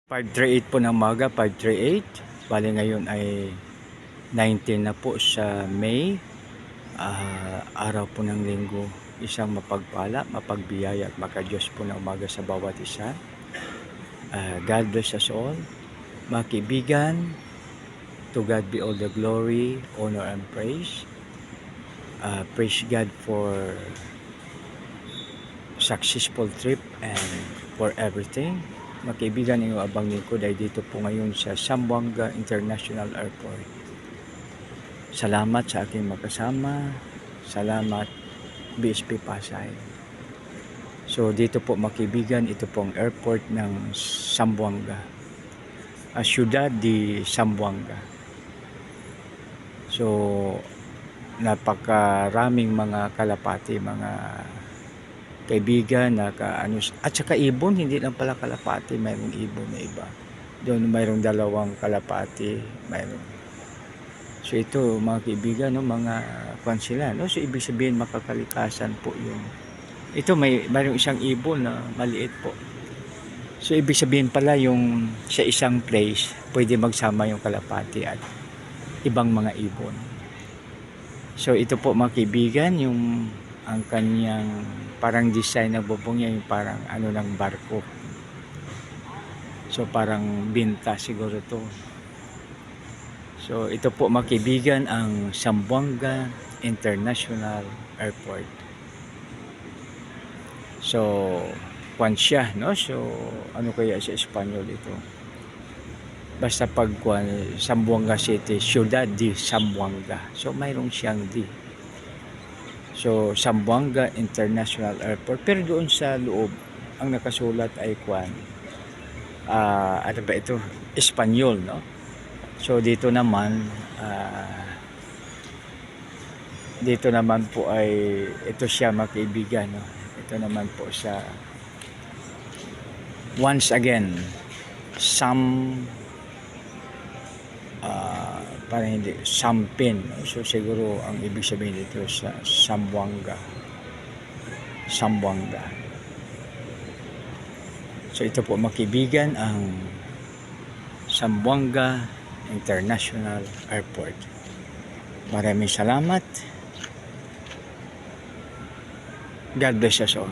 5:38 po ng umaga, 5:38. Bali ngayon ay 19 na po sa May. Araw po ng linggo. Isang mapagpala, mapagbiyaya at makadiyos po na umaga sa bawat isa. God bless us all. Mga kaibigan, to God be all the glory, honor and praise. Praise God for successful trip and for everything. Mga kaibigan, yung abang lingkod ay dito po ngayon sa Zamboanga International Airport. Salamat sa aking makasama. Salamat BSP Pasay. So dito po mga kaibigan, ito po ang airport ng Zamboanga. Ciudad de Zamboanga. So napakaraming mga kalapati, mga kaibigan na at saka ibon, hindi lang pala kalapati, mayroong ibon na iba. Doon mayroong dalawang kalapati, mayroong. So ito mga kaibigan, no, mga kwan sila, no? So ibig sabihin makakalikasan po yung ito, mayroong isang ibon na maliit po. So ibig sabihin pala yung sa isang place pwede magsama yung kalapati at ibang mga ibon. So ito po mga kaibigan, yung ang kanyang parang design ng bubong niya, yung parang ano ng barko. So parang binta siguro to. So ito po mga kaibigan ang Zamboanga International Airport. So kwan siya, no? So ano kaya sa Espanyol ito? Basta pag Zamboanga City, Ciudad de Zamboanga. So mayroong siyang D. So, Zamboanga International Airport. Pero doon sa loob, ang nakasulat ay ano ba ito? Espanyol, no? So, dito naman po ay, ito siya mga kaibigan, no? Ito naman po sa, once again, parang hindi, Sampin. So siguro ang ibig sabihin dito sa Zamboanga. So ito po mga kaibigan ang Zamboanga International Airport. Maraming salamat. God bless us all.